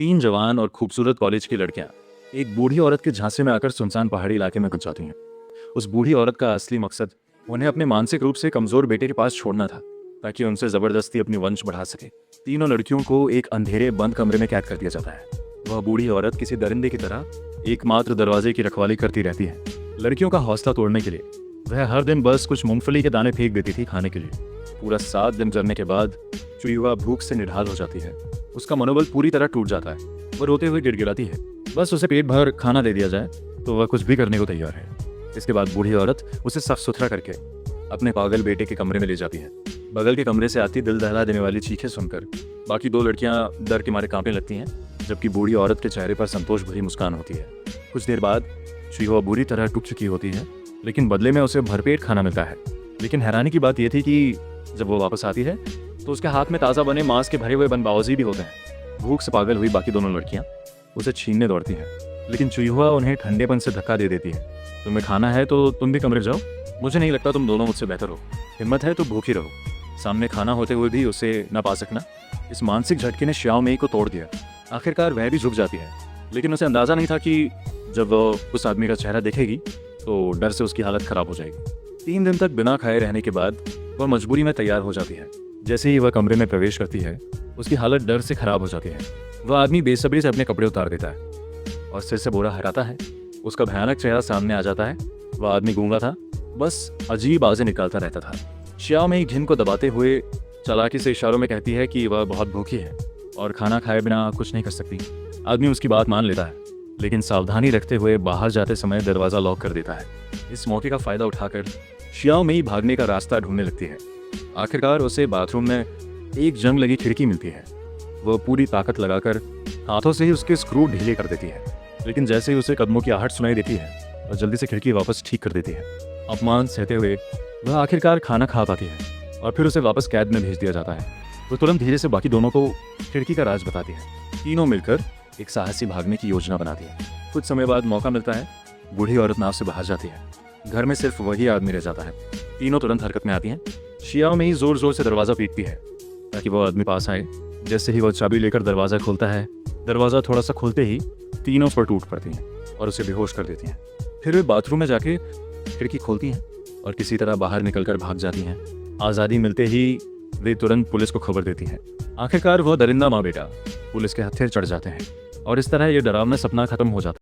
तीन जवान और खूबसूरत कॉलेज की लड़कियां एक बूढ़ी औरत के झांसे में आकर सुनसान पहाड़ी इलाके में घुस जाती हैं। उस बूढ़ी औरत का असली मकसद उन्हें अपने मानसिक रूप से कमजोर बेटे के पास छोड़ना था, ताकि उनसे जबरदस्ती अपनी वंश बढ़ा सके। तीनों लड़कियों को एक अंधेरे बंद कमरे में कैद कर दिया जाता है। वह बूढ़ी औरत किसी दरिंदे की तरह एकमात्र दरवाजे की रखवाली करती रहती है। लड़कियों का हौसला तोड़ने के लिए वह हर दिन बस कुछ मूंगफली के दाने फेंक देती थी खाने के लिए। पूरा 7 दिन जलने के बाद चुईवा भूख से निढाल हो जाती है। उसका मनोबल पूरी तरह टूट जाता है। वह रोते हुए गिड़गिड़ाती है, बस उसे पेट भर खाना दे दिया जाए तो वह कुछ भी करने को तैयार है। इसके बाद बूढ़ी औरत उसे साफ सुथरा करके अपने पागल बेटे के कमरे में ले जाती है। बगल के कमरे से आती दिल दहला देने वाली चीखें सुनकर बाकी 2 लड़कियां डर के मारे कांपने लगती हैं, जबकि बूढ़ी औरत के चेहरे पर संतोष भरी मुस्कान होती है। कुछ देर बाद चुईवा बुरी तरह टूट चुकी होती है, लेकिन बदले में उसे भरपेट खाना मिलता है। लेकिन हैरानी की बात यह थी कि जब वो वापस आती है तो उसके हाथ में ताज़ा बने मांस के भरे हुए बनबावजी भी होते हैं। भूख से पागल हुई बाकी दोनों लड़कियां उसे छीनने दौड़ती हैं, लेकिन चुईवा उन्हें ठंडेपन से धक्का दे देती है। तुम्हें खाना है तो तुम भी कमरे जाओ, मुझे नहीं लगता तुम दोनों मुझसे बेहतर हो। हिम्मत है तो भूखी रहो। सामने खाना होते हुए भी उसे न पा सकना, इस मानसिक झटके ने श्याओ मेई को तोड़ दिया। आखिरकार वह भी झुक जाती है, लेकिन उसे अंदाजा नहीं था कि जब वो उस आदमी का चेहरा देखेगी तो डर से उसकी हालत खराब हो जाएगी। 3 दिन तक बिना खाए रहने के बाद वह मजबूरी में तैयार हो जाती है। जैसे ही वह कमरे में प्रवेश करती है, उसकी हालत डर से खराब हो जाती है। वह आदमी बेसब्री से अपने कपड़े उतार देता है और सिर से बोरा हटाता है। उसका भयानक चेहरा सामने आ जाता है। वह आदमी गूंगा था, बस अजीब आवाजें निकालता रहता था। श्याओ मेई घिन को दबाते हुए चालाकी से इशारों में कहती है कि वह बहुत भूखी है और खाना खाए बिना कुछ नहीं कर सकती। आदमी उसकी बात मान लेता है, लेकिन सावधानी रखते हुए बाहर जाते समय दरवाज़ा लॉक कर देता है। इस मौके का फ़ायदा उठाकर श्याओ मेई भागने का रास्ता ढूंढने लगती है। आखिरकार उसे बाथरूम में एक जंग लगी खिड़की मिलती है। वह पूरी ताकत लगाकर हाथों से ही उसके स्क्रू ढीले कर देती है, लेकिन जैसे ही उसे कदमों की आहट सुनाई देती है और जल्दी से खिड़की वापस ठीक कर देती है। अपमान सहते हुए वह आखिरकार खाना खा पाती है और फिर उसे वापस कैद में भेज दिया जाता है। वह तुरंत धीरे से बाकी दोनों को खिड़की का राज बताती है। तीनों मिलकर एक साहसी भागने की योजना बनाती है। कुछ समय बाद मौका मिलता है, बूढ़ी औरत नाव से बाहर जाती है। घर में सिर्फ वही आदमी रह जाता है। तीनों तुरंत हरकत में आती हैं। श्याओ मेई जोर जोर से दरवाज़ा पीटती है ताकि वो आदमी पास आए। जैसे ही वह चाबी लेकर दरवाज़ा खोलता है, दरवाज़ा थोड़ा सा खुलते ही तीनों पर टूट पड़ती हैं और उसे बेहोश कर देती हैं। फिर वे बाथरूम में जाके खिड़की खोलती हैं और किसी तरह बाहर निकलकर भाग जाती हैं। आज़ादी मिलते ही वे तुरंत पुलिस को खबर देती हैं। आखिरकार वह दरिंदा माँ बेटा पुलिस के हत्थे चढ़ जाते हैं और इस तरह ये डरावना सपना खत्म हो जाता है।